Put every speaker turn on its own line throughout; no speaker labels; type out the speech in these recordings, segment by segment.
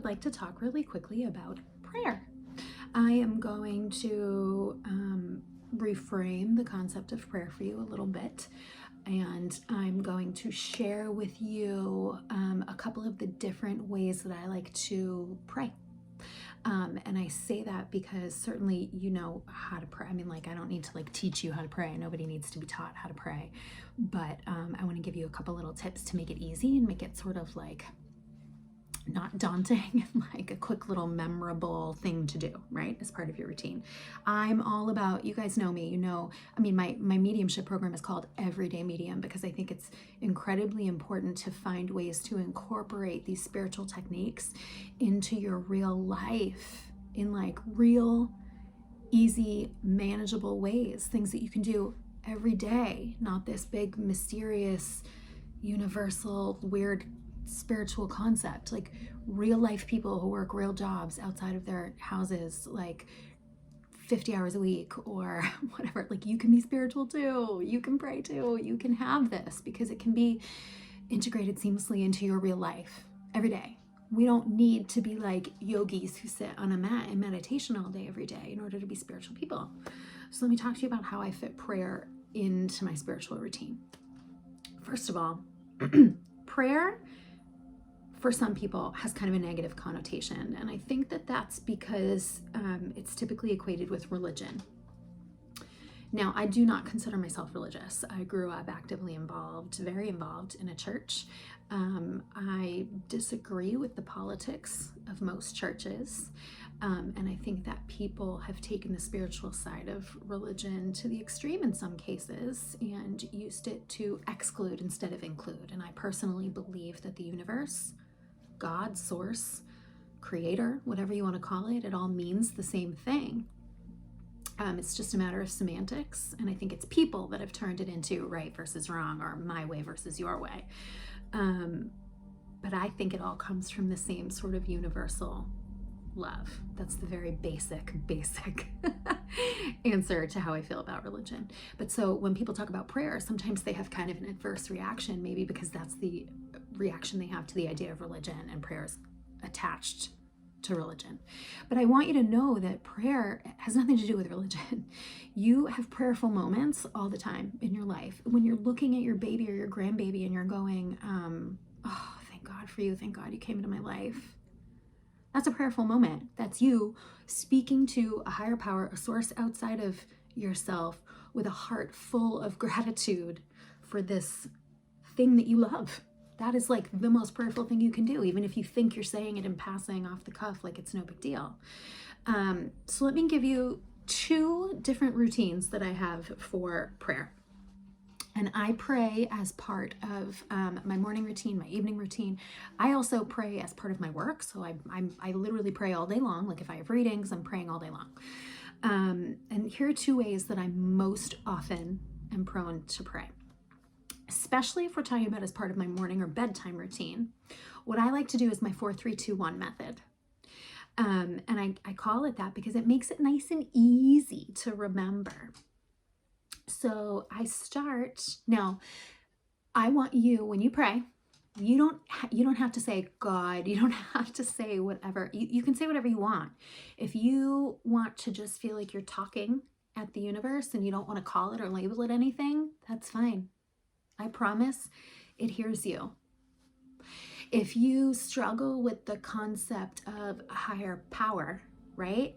like to talk really quickly about prayer. I am going to reframe the concept of prayer for you a little bit, and I'm going to share with you a couple of the different ways that I like to pray. And I say that because certainly you know how to pray. I mean, like, I don't need to teach you how to pray. Nobody needs to be taught how to pray. But I want to give you a couple little tips to make it easy and make it sort of not daunting and like a quick little memorable thing to do, right? As part of your routine. I'm all about, you guys know me, my mediumship program is called Everyday Medium because I think it's incredibly important to find ways to incorporate these spiritual techniques into your real life in real, easy, manageable ways, things that you can do every day, not this big, mysterious, universal, weird spiritual concept. Like real life people who work real jobs outside of their houses 50 hours a week or whatever, you can be spiritual too, you can pray too, you can have this because it can be integrated seamlessly into your real life every day. We don't need to be like yogis who sit on a mat in meditation all day every day in order to be spiritual people. So let me talk to you about how I fit prayer into my spiritual routine. First of all, prayer for some people has kind of a negative connotation. And I think that that's because it's typically equated with religion. Now, I do not consider myself religious. I grew up actively involved, very involved in a church. I disagree with the politics of most churches. And I think that people have taken the spiritual side of religion to the extreme in some cases and used it to exclude instead of include. And I personally believe that the universe, God, source, creator, whatever you want to call it, it all means the same thing. It's just a matter of semantics, and I think it's people that have turned it into right versus wrong or my way versus your way. But I think it all comes from the same sort of universal love. That's the very basic answer to how I feel about religion. But so when people talk about prayer, sometimes they have kind of an adverse reaction, maybe because that's the reaction they have to the idea of religion and prayers attached to religion. But I want you to know that prayer has nothing to do with religion. You have prayerful moments all the time in your life. When you're looking at your baby or your grandbaby and you're going, oh, thank God for you. Thank God you came into my life. That's a prayerful moment. That's you speaking to a higher power, a source outside of yourself with a heart full of gratitude for this thing that you love. That is the most prayerful thing you can do, even if you think you're saying it in passing off the cuff, it's no big deal. So let me give you two different routines that I have for prayer. And I pray as part of my morning routine, my evening routine. I also pray as part of my work. So I literally pray all day long. If I have readings, I'm praying all day long. And here are two ways that I most often am prone to pray. Especially if we're talking about as part of my morning or bedtime routine. What I like to do is my 4-3-2-1 method. And I call it that because it makes it nice and easy to remember. So I start, now I want you, when you pray, you don't have to say God, you don't have to say whatever, you can say whatever you want. If you want to just feel like you're talking at the universe and you don't want to call it or label it anything, that's fine. I promise it hears you. If you struggle with the concept of a higher power, right?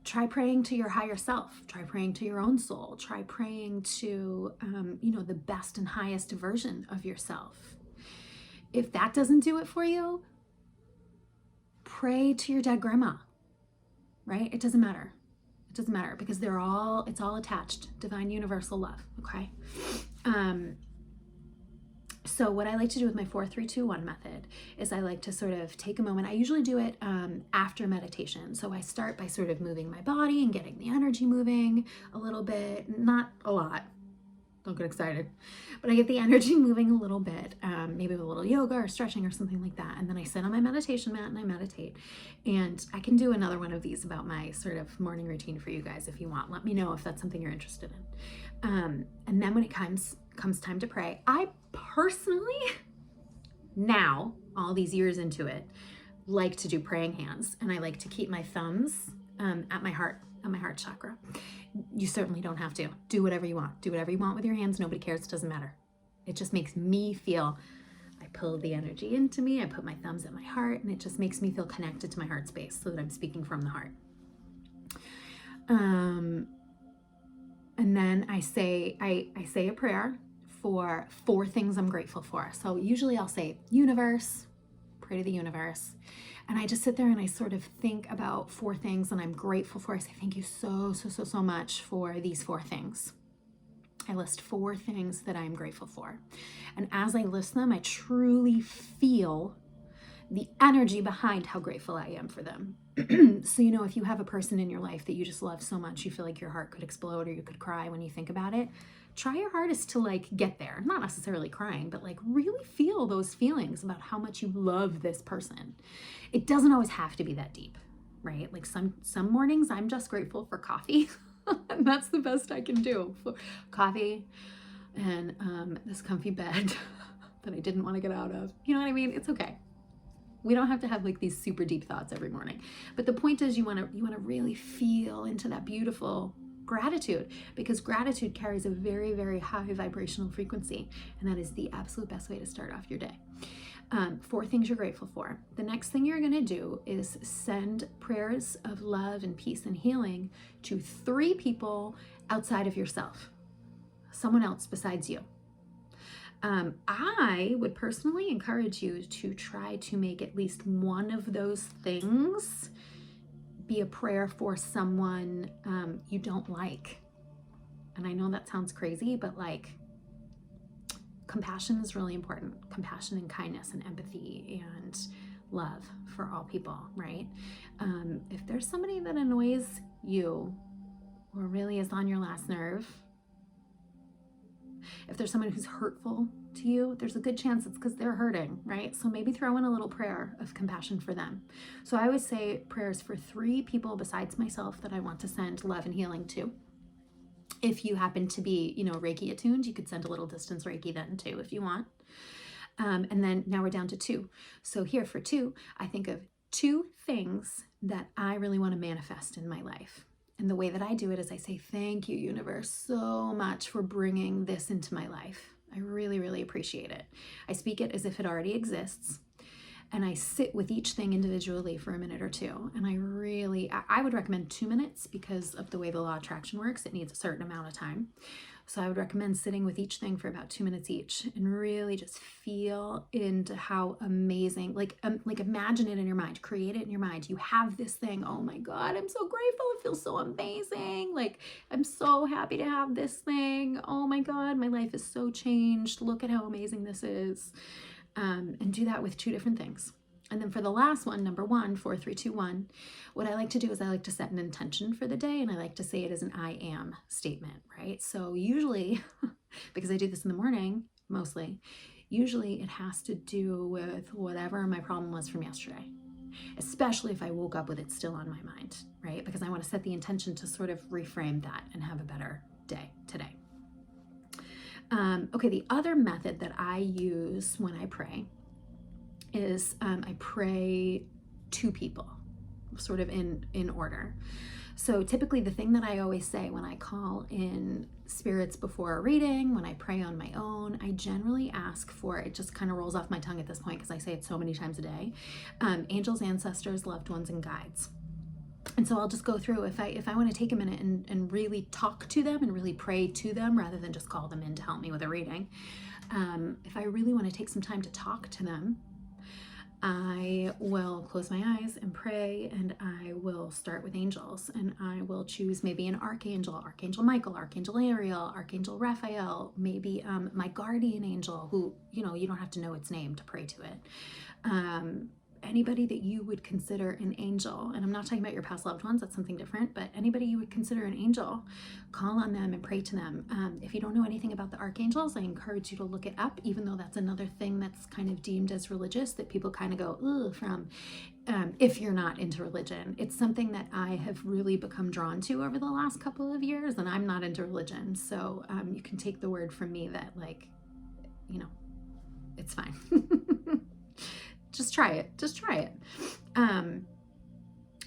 Try praying to your higher self. Try praying to your own soul. Try praying to, the best and highest version of yourself. If that doesn't do it for you, pray to your dead grandma, right? It doesn't matter. It doesn't matter because it's all attached. Divine universal love, okay? So what I like to do with my 4-3-2-1 method is I like to sort of take a moment. I usually do it after meditation. So I start by sort of moving my body and getting the energy moving a little bit, not a lot. Don't get excited. But I get the energy moving a little bit, maybe with a little yoga or stretching or something like that. And then I sit on my meditation mat and I meditate. And I can do another one of these about my sort of morning routine for you guys if you want. Let me know if that's something you're interested in. And then when it comes time to pray, I personally now all these years into it, like to do praying hands, and I like to keep my thumbs at my heart chakra. You certainly don't have to. Do whatever you want. Do whatever you want with your hands. Nobody cares. It doesn't matter. It just makes me feel, I pull the energy into me. I put my thumbs at my heart, and it just makes me feel connected to my heart space so that I'm speaking from the heart. And then I say a prayer for 4 things I'm grateful for. So usually I'll say universe, pray to the universe. And I just sit there and I sort of think about 4 things that I'm grateful for. I say, thank you so much for these 4 things. I list 4 things that I'm grateful for. And as I list them, I truly feel the energy behind how grateful I am for them. So, if you have a person in your life that you just love so much, you feel like your heart could explode or you could cry when you think about it, try your hardest to get there. Not necessarily crying, but really feel those feelings about how much you love this person. It doesn't always have to be that deep, right? Some mornings I'm just grateful for coffee. And that's the best I can do. For coffee and this comfy bed that I didn't want to get out of. You know what I mean? It's okay. We don't have to have these super deep thoughts every morning. But the point is you want to really feel into that beautiful gratitude, because gratitude carries a very, very high vibrational frequency. And that is the absolute best way to start off your day. 4 things you're grateful for. The next thing you're going to do is send prayers of love and peace and healing to 3 people outside of yourself, someone else besides you. I would personally encourage you to try to make at least one of those things be a prayer for someone you don't like. And I know that sounds crazy, but compassion is really important. Compassion and kindness and empathy and love for all people, right? If there's somebody that annoys you or really is on your last nerve, if there's someone who's hurtful to you, there's a good chance it's because they're hurting, right? So maybe throw in a little prayer of compassion for them. So I always say prayers for 3 people besides myself that I want to send love and healing to. If you happen to be, Reiki attuned, you could send a little distance Reiki then too, if you want. And then now we're down to 2. So here for 2, I think of 2 things that I really want to manifest in my life. And the way that I do it is I say, thank you, universe, so much for bringing this into my life. I really, really appreciate it. I speak it as if it already exists. And I sit with each thing individually for a minute or 2. And I would recommend 2 minutes because of the way the law of attraction works. It needs a certain amount of time. So I would recommend sitting with each thing for about 2 minutes each and really just feel into how amazing, imagine it in your mind, create it in your mind. You have this thing. Oh my God, I'm so grateful. It feels so amazing. I'm so happy to have this thing. Oh my God, my life is so changed. Look at how amazing this is. And do that with 2 different things. And then for the last one, number 1, 4, 3, 2, 1, what I like to do is I like to set an intention for the day, and I like to say it as an I am statement, right? So usually, because I do this in the morning, mostly, usually it has to do with whatever my problem was from yesterday, especially if I woke up with it still on my mind, right? Because I want to set the intention to sort of reframe that and have a better day today. Okay, the other method that I use when I pray is I pray to people, sort of in order. So typically the thing that I always say when I call in spirits before a reading, when I pray on my own, I generally ask for, it just kind of rolls off my tongue at this point because I say it so many times a day, angels, ancestors, loved ones, and guides. And so I'll just go through, if I want to take a minute and really talk to them and really pray to them rather than just call them in to help me with a reading. If I really want to take some time to talk to them, I will close my eyes and pray, and I will start with angels, and I will choose maybe an archangel, Archangel Michael, Archangel Ariel, Archangel Raphael, maybe my guardian angel who, you don't have to know its name to pray to it. Anybody that you would consider an angel, and I'm not talking about your past loved ones, that's something different, but anybody you would consider an angel, call on them and pray to them. If you don't know anything about the archangels, I encourage you to look it up, even though that's another thing that's kind of deemed as religious that people kind of go, ugh, from, if you're not into religion. It's something that I have really become drawn to over the last couple of years, and I'm not into religion, so you can take the word from me that, it's fine. Just try it. Just try it.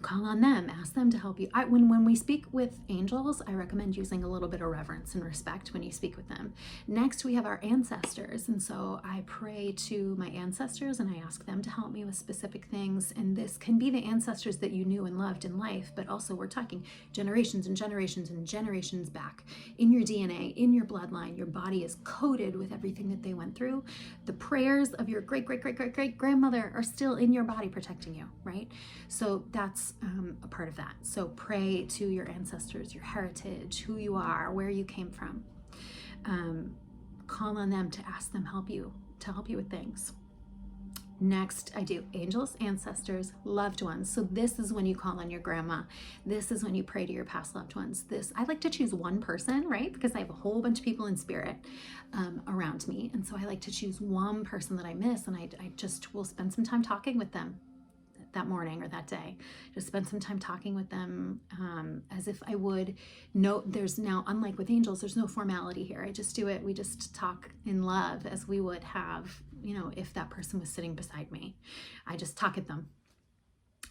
Call on them, ask them to help you. When we speak with angels, I recommend using a little bit of reverence and respect when you speak with them. Next, we have our ancestors. And so I pray to my ancestors and I ask them to help me with specific things. And this can be the ancestors that you knew and loved in life, but also we're talking generations and generations and generations back in your DNA, in your bloodline. Your body is coated with everything that they went through. The prayers of your great, great, great, great, great grandmother are still in your body protecting you, right? So that's a part of that. So pray to your ancestors, your heritage, who you are, where you came from. Call on them to ask them to help you with things. Next, I do angels, ancestors, loved ones. So this is when you call on your grandma. This is when you pray to your past loved ones. I like to choose one person, right? Because I have a whole bunch of people in spirit around me. And so I like to choose one person that I miss, and I just will spend some time talking with them that morning or that day. Just spend some time talking with them as if I would know. There's now, unlike with angels, there's no formality here. I just do it. We just talk in love as we would have, if that person was sitting beside me. I just talk at them.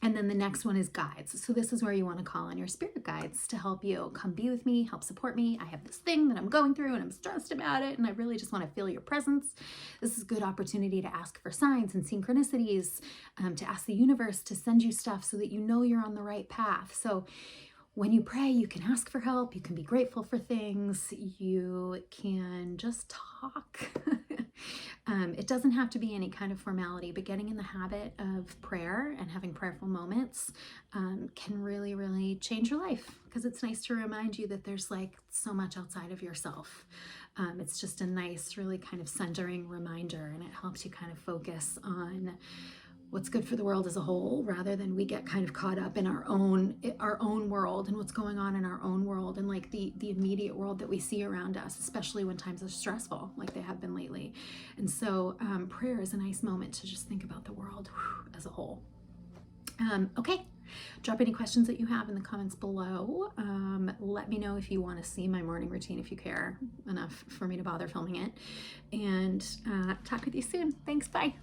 And then the next one is guides. So this is where you want to call on your spirit guides to help you. Come be with me, help support me. I have this thing that I'm going through and I'm stressed about it, and I really just want to feel your presence. This is a good opportunity to ask for signs and synchronicities, to ask the universe to send you stuff so that you know you're on the right path. So when you pray, you can ask for help, you can be grateful for things, you can just talk. It doesn't have to be any kind of formality, but getting in the habit of prayer and having prayerful moments can really, really change your life, because it's nice to remind you that there's so much outside of yourself. It's just a nice, really kind of centering reminder, and it helps you kind of focus on what's good for the world as a whole, rather than we get kind of caught up in our own world and what's going on in our own world and the immediate world that we see around us, especially when times are stressful like they have been lately. And so prayer is a nice moment to just think about the world as a whole. Okay, drop any questions that you have in the comments below. Let me know if you want to see my morning routine, if you care enough for me to bother filming it, and talk with you soon. Thanks, bye.